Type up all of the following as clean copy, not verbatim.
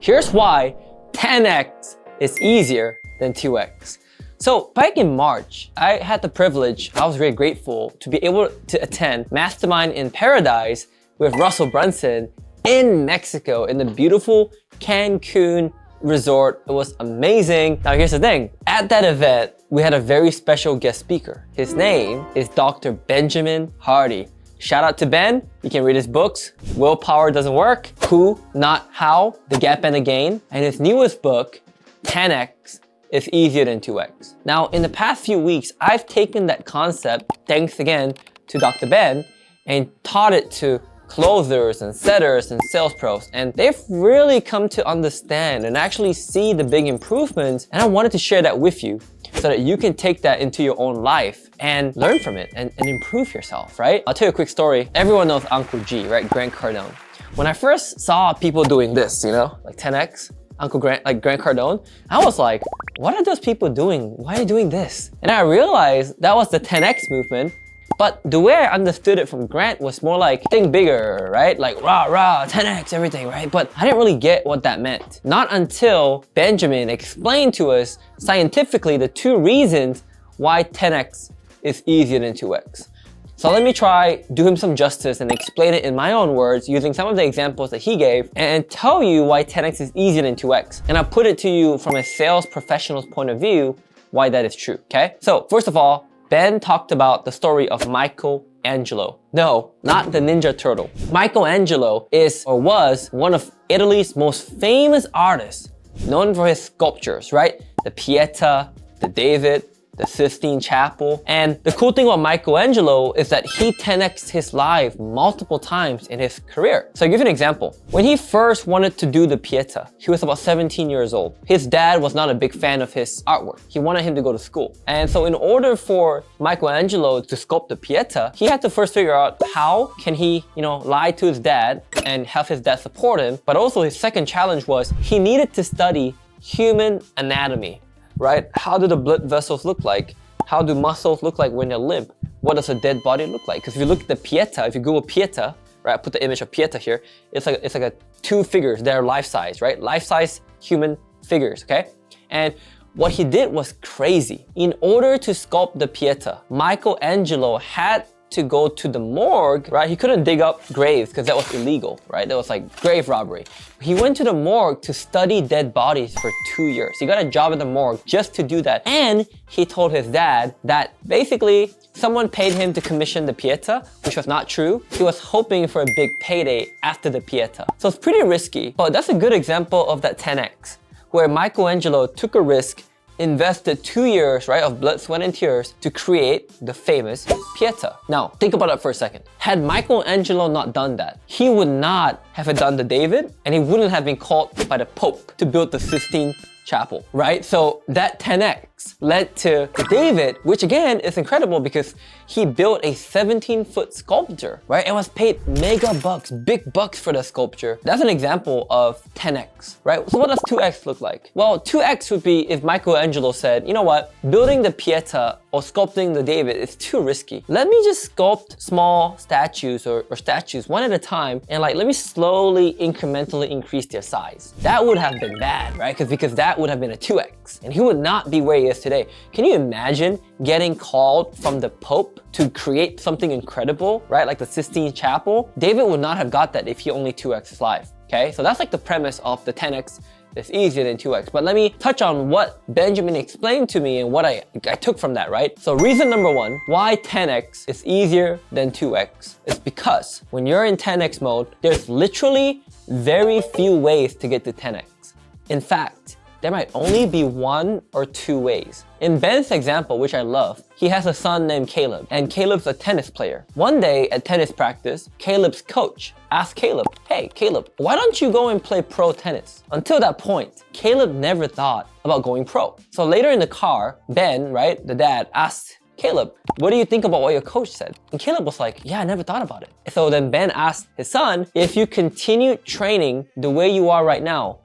Here's why 10x is easier than 2x. So back in March, I had the privilege, I was very grateful to be able to attend Mastermind in Paradise with Russell Brunson in Mexico in the beautiful Cancun resort. It was amazing. Now here's the thing, at that event, we had a very special guest speaker. His name is Dr. Benjamin Hardy. Shout out to Ben. You can read his books, Willpower Doesn't Work, Who, Not How, The Gap and the Gain, and his newest book, 10x is easier than 2x. Now, in the past few weeks, I've taken that concept, thanks again to Dr. Ben, and taught it to closers and setters and sales pros, and they've really come to understand and actually see the big improvements, and I wanted to share that with you so that you can take that into your own life and learn from it and improve yourself, right? I'll tell you a quick story. Everyone knows Uncle G, right? Grant Cardone. When I first saw people doing this, like 10x, Uncle Grant, like Grant Cardone, I was like, what are those people doing? Why are they doing this? And I realized that was the 10x movement, but the way I understood it from Grant was more like, think bigger, right? Like rah, rah, 10x, everything, right? But I didn't really get what that meant. Not until Benjamin explained to us scientifically the two reasons why 10x is easier than 2x. So let me try do him some justice and explain it in my own words using some of the examples that he gave and tell you why 10x is easier than 2x. And I'll put it to you from a sales professional's point of view why that is true, okay? So first of all, Ben talked about the story of Michelangelo. No, not the Ninja Turtle. Michelangelo is or was one of Italy's most famous artists, known for his sculptures, right? The Pieta, the David, the Sistine Chapel. And the cool thing about Michelangelo is that he 10x'd his life multiple times in his career. So I'll give you an example. When he first wanted to do the Pieta, he was about 17 years old. His dad was not a big fan of his artwork. He wanted him to go to school. And so in order for Michelangelo to sculpt the Pieta, he had to first figure out how can he, lie to his dad and have his dad support him. But also his second challenge was he needed to study human anatomy. Right? How do the blood vessels look like? How do muscles look like when they're limp? What does a dead body look like? Because if you look at the Pieta, if you Google Pieta, right, I put the image of Pieta here, it's like a two figures that are life-size, right? Life-size human figures, okay? And what he did was crazy. In order to sculpt the Pieta, Michelangelo had to go to the morgue, right? He couldn't dig up graves because that was illegal, right? That was like grave robbery. He went to the morgue to study dead bodies for 2 years. He got a job at the morgue just to do that. And he told his dad that basically someone paid him to commission the Pieta, which was not true. He was hoping for a big payday after the Pieta. So it's pretty risky, but that's a good example of that 10x, where Michelangelo took a risk, invested 2 years, right, of blood, sweat, and tears to create the famous Pieta. Now, think about it for a second. Had Michelangelo not done that, he would not have done the David, and he wouldn't have been called by the Pope to build the Sistine Chapel, right? So that 10x led to the David, which again is incredible because he built a 17-foot sculpture, right? And was paid mega bucks, big bucks for the sculpture. That's an example of 10x, right? So what does 2x look like? Well, 2x would be if Michelangelo said, you know what, building the Pieta or sculpting the David is too risky. Let me just sculpt small statues or statues one at a time and let me slowly, incrementally increase their size. That would have been bad, right? Because that would have been a 2x and he would not be where he is today. Can you imagine getting called from the Pope to create something incredible, right? Like the Sistine Chapel? David would not have got that if he only 2x his life, okay? So that's like the premise of the 10x is easier than 2x. But let me touch on what Benjamin explained to me and what I took from that, right? So reason number one, why 10x is easier than 2x is because when you're in 10x mode, there's literally very few ways to get to 10x. In fact, there might only be one or two ways. In Ben's example, which I love, he has a son named Caleb, and Caleb's a tennis player. One day at tennis practice, Caleb's coach asked Caleb, hey, Caleb, why don't you go and play pro tennis? Until that point, Caleb never thought about going pro. So later in the car, Ben, right, the dad, asked Caleb, what do you think about what your coach said? And Caleb was like, yeah, I never thought about it. So then Ben asked his son, if you continue training the way you are right now,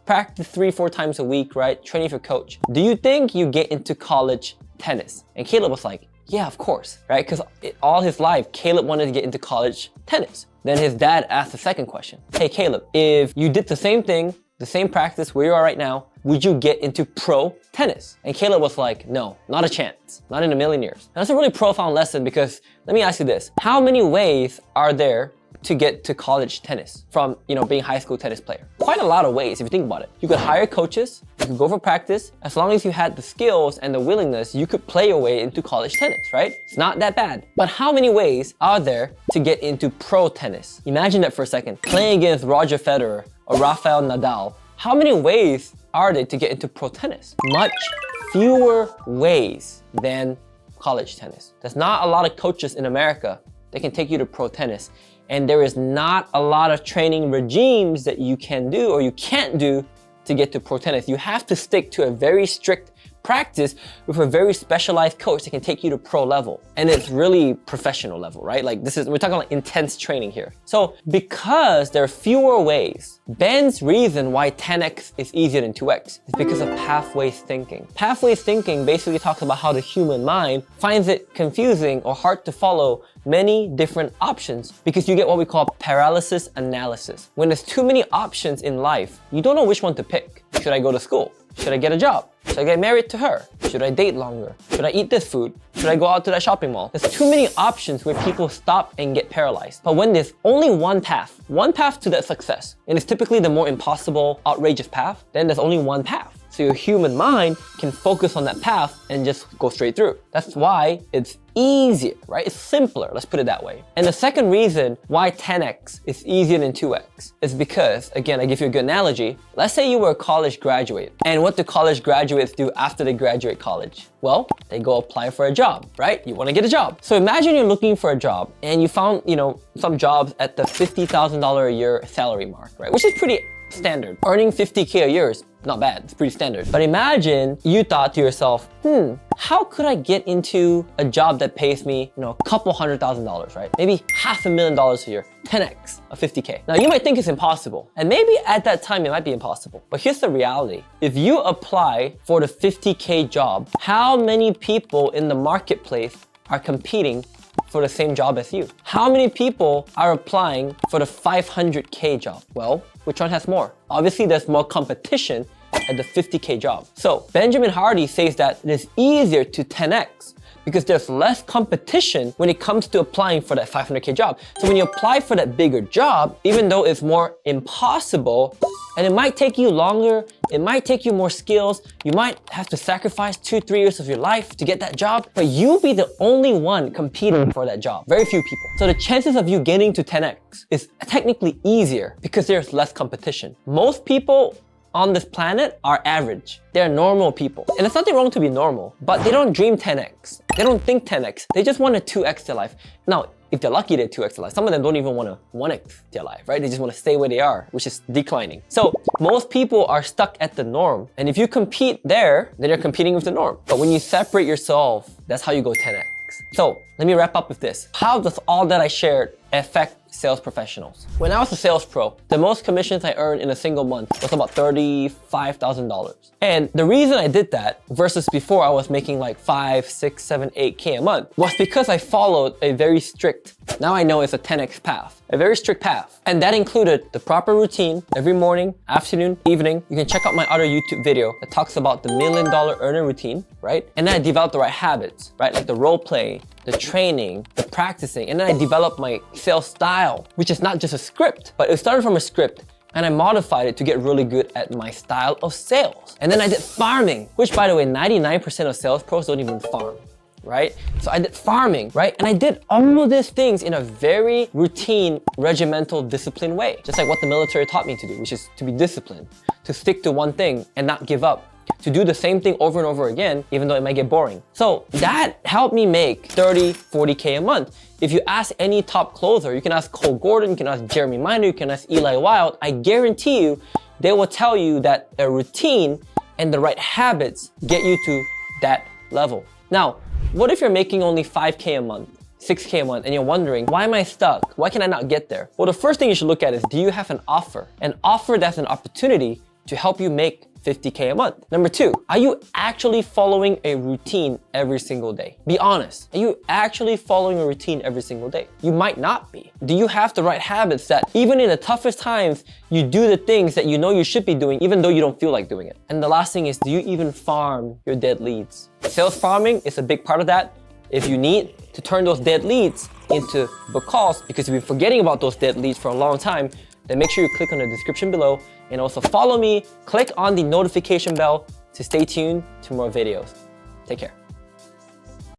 practice 3-4 times a week, right? Training for coach. Do you think you get into college tennis? And Caleb was like, yeah, of course, right? Because all his life, Caleb wanted to get into college tennis. Then his dad asked the second question. Hey, Caleb, if you did the same thing the same practice where you are right now, would you get into pro tennis? And Caleb was like, no, not a chance, not in a million years. And that's a really profound lesson because let me ask you this, how many ways are there to get to college tennis from, being a high school tennis player? Quite a lot of ways if you think about it. You could hire coaches, you could go for practice. As long as you had the skills and the willingness, you could play your way into college tennis, right? It's not that bad. But how many ways are there to get into pro tennis? Imagine that for a second. Playing against Roger Federer or Rafael Nadal, how many ways are there to get into pro tennis? Much fewer ways than college tennis. There's not a lot of coaches in America that can take you to pro tennis. And there is not a lot of training regimes that you can do or you can't do to get to pro tennis. You have to stick to a very strict practice with a very specialized coach that can take you to pro level. And it's really professional level, right? Like we're talking like intense training here. So because there are fewer ways, Ben's reason why 10x is easier than 2x is because of pathways thinking. Pathways thinking basically talks about how the human mind finds it confusing or hard to follow many different options because you get what we call paralysis analysis. When there's too many options in life, you don't know which one to pick. Should I go to school? Should I get a job? Should I get married to her? Should I date longer? Should I eat this food? Should I go out to that shopping mall? There's too many options where people stop and get paralyzed. But when there's only one path to that success, and it's typically the more impossible, outrageous path, then there's only one path. So your human mind can focus on that path and just go straight through. That's why it's easier, right? It's simpler, let's put it that way. And the second reason why 10x is easier than 2x is because, again, I give you a good analogy. Let's say you were a college graduate. And what do college graduates do after they graduate college? Well, they go apply for a job, right? You want to get a job. So imagine you're looking for a job and you found, some jobs at the $50,000 a year salary mark, right? Which is pretty standard. Earning 50K a year is not bad, it's pretty standard. But imagine you thought to yourself, how could I get into a job that pays me, a couple $100,000, right? Maybe $500,000 a year, 10x of 50K. Now you might think it's impossible, and maybe at that time it might be impossible. But here's the reality. If you apply for the 50K job, how many people in the marketplace are competing for the same job as you? How many people are applying for the 500K job? Well, which one has more? Obviously, there's more competition at the 50K job. So Benjamin Hardy says that it is easier to 10x because there's less competition when it comes to applying for that 500K job. So when you apply for that bigger job, even though it's more impossible, and it might take you longer, it might take you more skills, you might have to sacrifice 2-3 years of your life to get that job, but you'll be the only one competing for that job. Very few people. So the chances of you getting to 10x is technically easier because there's less competition. Most people on this planet are average. They're normal people. And there's nothing wrong to be normal, but they don't dream 10x. They don't think 10x. They just want to 2x their life. Now, if they're lucky, they're 2x their life. Some of them don't even want to 1x their life, right? They just want to stay where they are, which is declining. So most people are stuck at the norm. And if you compete there, then you're competing with the norm. But when you separate yourself, that's how you go 10x. So let me wrap up with this. How does all that I shared affect sales professionals? When I was a sales pro, the most commissions I earned in a single month was about $35,000. And the reason I did that versus before I was making like 5, 6, 7, 8K a month was because I followed a very strict, now I know it's a 10X path, a very strict path. And that included the proper routine every morning, afternoon, evening. You can check out my other YouTube video that talks about the $1 million earner routine, right? And then I developed the right habits, right? Like the role play, the training, the practicing, and then I developed my sales style, which is not just a script, but it started from a script and I modified it to get really good at my style of sales. And then I did farming, which by the way, 99% of sales pros don't even farm, right? So I did farming, right? And I did all of these things in a very routine, regimental, disciplined way, just like what the military taught me to do, which is to be disciplined, to stick to one thing and not give up, to do the same thing over and over again, even though it might get boring. So that helped me make 30, 40K a month. If you ask any top closer, you can ask Cole Gordon, you can ask Jeremy Miner, you can ask Eli Wild, I guarantee you, they will tell you that a routine and the right habits get you to that level. Now, what if you're making only 5K a month, 6K a month, and you're wondering, why am I stuck? Why can I not get there? Well, the first thing you should look at is, do you have an offer? An offer that's an opportunity to help you make 50K a month. Number 2, are you actually following a routine every single day? Be honest. Are you actually following a routine every single day? You might not be. Do you have the right habits that even in the toughest times, you do the things that you know you should be doing even though you don't feel like doing it? And the last thing is, do you even farm your dead leads? Sales farming is a big part of that. If you need to turn those dead leads into book calls because you've been forgetting about those dead leads for a long time, then make sure you click on the description below and also follow me, click on the notification bell to stay tuned to more videos. Take care.